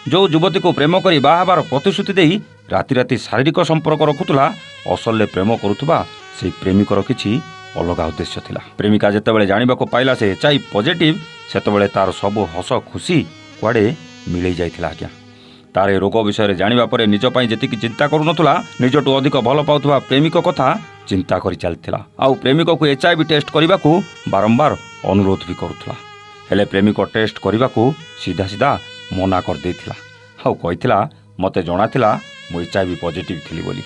जो युवती को प्रेम कर बाहार प्रतिश्रुति दे राति राति शारीरिक संपर्क रखुला असल्ले प्रेम करुवा से प्रेमिकर किछि अलग उद्देश्य थिला। प्रेमिका जेतेबेले जानिबाको पाइला से एचआईवी पॉजिटिव सेतेबेले तार सब हस खुशी कुआडे मिलै जाइथिला आज्ञा। तार ए रोग विषय जानिबा परे निज पई जेतिकी चिंता करुनथुला निजटू अधिक भल पाउथुवा प्रेमिक कथा चिंता करि चलथिला। आउ प्रेमिक को एचआईवी टेस्ट करबाकू बारंबार अनुरोध भी करुथुला हेले प्रेमिक टेस्ट करबाकू सीधा सीधा मना कर देथिला। आउ कहिथिला मते जणाथिला मु एचआईवी पॉजिटिव थिली बोली।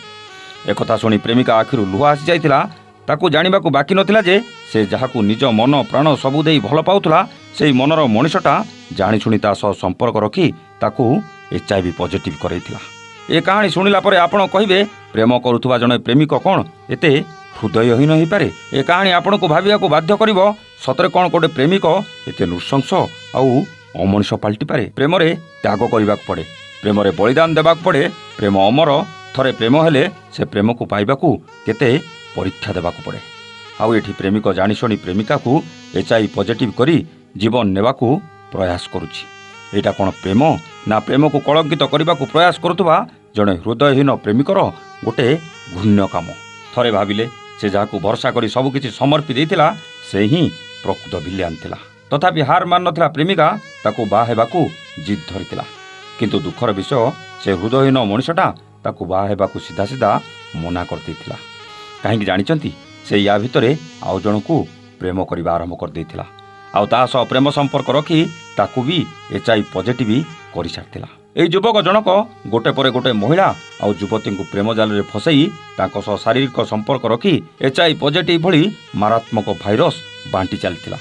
एकथा सुनी प्रेमिका आखिरु लुह आसी जाइथिला। ताकू जानिबाकू बाकी नथिला जे से जहाकू निज मन प्राण सबु देई भल पाउथुला सेई मनर मनिषटा जानि शुणी ता सह संपर्क रखी ताकू एचआईवी पॉजिटिव करैथिला। ए कहानी शुणिला परे आपण कहिबे प्रेम करुथुवा जणे प्रेमिक कोन एते हृदयहीन होई पारे। ए कहानी आपण को भाबियाकू बाध्य करिवो सतरे कोन कोडे प्रेमिक एते नृशंस आउ अमनिष पलटि पारे। प्रेम रे त्याग करिबाक पड़े, प्रेम रे बलिदान देबाक पड़े। प्रेम अमर, थरे प्रेम हेले से प्रेम को पाइबाकू केते परीक्षा देबाकू पड़े। आउ एठी प्रेमिक जानिशुणी प्रेमिका को एचआईवी पॉजिटिव करी जीवन नेबाकू प्रयास करुछि। एटा कोन प्रेम ना प्रेम को कलंकित करबाकू प्रयास करुथुवा जणे हृदयहीन प्रेमिकर गोटे घृण्य काम। थरे भाबिले से जाहाकू भरसा करी सब किछि समर्पी देइथिला से ही प्रकृत विलियान थिला। तथापि हार मान नथिला प्रेमिका ताकू बाहा हेबाकू जिद धरिथिला। किंतु दुखर विषय से हृदयहीन मनिषटा ताकू बाहा हेबाकू सीधा सीधा मना कर देइथिला। काहेकि जानिचंती से या भितरे आउ जणकू प्रेम करबा आरंभ कर देइथिला। आउ ता सह प्रेम संपर्क रखी ताकू भी एचआईवी पॉजिटिव करि सारथिला। एई युवक जनक गोटे परे गोटे महिला आउ युवती को प्रेम जाल रे फसई तांको सह शारीरिक संपर्क रखी एचआईवी पॉजिटिव भली मारात्मक भाइरस बांटी चलथिला।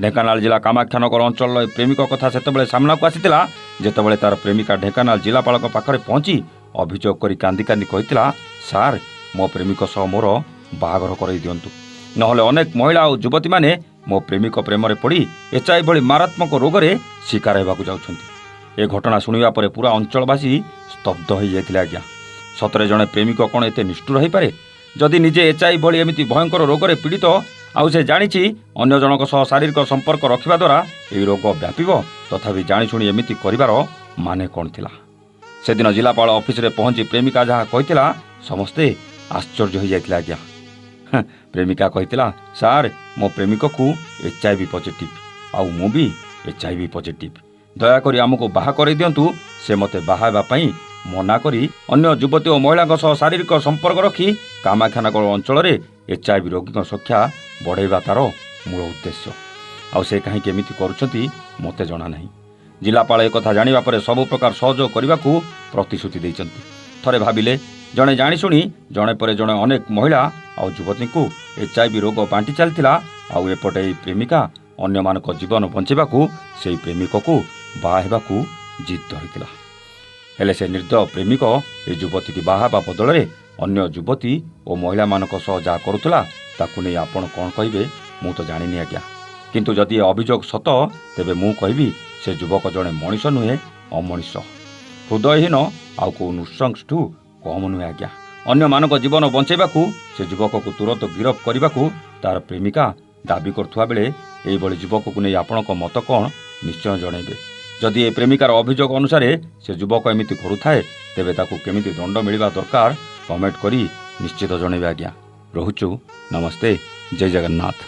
ढेंकानाल जिला कामाख्यानगर अंचल प्रेमिक कथा सेतेबेले सामना को आसीथिला जेतेबेले तार प्रेमिका ढेंकानाल जिलापालक पाखरे पहुंची अभियोग करी कांदी कांदी कहिथिला, सार मो प्रेमिक सह मोर बाहागर करई दियंतु, नहले अनेक महिला और युवती माने मो प्रेमिक प्रेम रे पड़ी एचआईवी भली मारात्मक रोगरे शिकार हेबाकू जाउछंती। ए घटना सुनिबा परे पूरा अंचलवासी स्तब्ध हो जाइथिले आज्ञा। सतरे जणे प्रेमिक कोन एते निष्ठुर होई पारे जदि निजे एचआईवी भली एमिति भयंकर रोगरे पीड़ित आउ से जानिछि अन्य जनक सह शारीरिक संपर्क रखिबा द्वारा एई रोग व्यापिबो तथापि जानि शुणी एमिति करिवार माने कोन थिला। सेदिन जिलापाल ऑफिस रे पहुंची प्रेमिका जहा कहिथिला समस्ते आश्चर्य हो जाइथिले आज्ञा। प्रेमिका कहिथिला, सार मो प्रेमिक को एचआईवी पॉजिटिव आउ मु भी एचआईवी पॉजिटिव, दयाकरी आमको बाहा कर दियंतु। से मते बाहा हेबा पई मना करी अन्य युवती और महिला सह शारीरिक संपर्क रखी कामाख्यानगर अंचल रे एचआईवी रोगी संख्या बढ़ाइबा तार मूल उद्देश्य। आउ से कहीं केमिति करूछंती मते जणा नहीं। जिलापाल एक कथा जानिबा परे सब प्रकार सहयोग करबाकू प्रतिश्रुति दैचंती। थरे भाबिले जणे जानिशुणी जणे परे जणे अनेक महिला आउ युवती को एचआईवी रोग बांटी चलथिला। आउ एपटे प्रेमिका अन्य मानक जीवन बंचेबाकू से प्रेमिक को बाहा हेबाकू जिद धरिथिला। हेले से निर्दय प्रेमिक ए युवती की बाहा बदल रे अन्य युवती और महिला मानक सह जा करुथला ताकू नै आपण कोन कहिबे मु तो जानिनी आज्ञा। किंतु जदि अभियोग सत तेबे मु कहिबी से युवक जणे मनीष नुहे अमनीष, हृदयहीन आउ को नृशंसठू कम नुहे आज्ञा। अन्य मानक जीवन बंचेबाकू से युवक को तुरंत गिरफ करबाकू तार प्रेमिका दाबी करथुआ बेले एई बळी युवक को नै आपणक मत कोन निश्चय जणैबे। जदि ए प्रेमिकार अभियोग अनुसार से युवक एमिति करुथाए तेबे ताकू केमिति दंड मिलिबा दरकार कमेंट करी निश्चित जणैबे आज्ञा। रहुचु, नमस्ते, जय जगन्नाथ।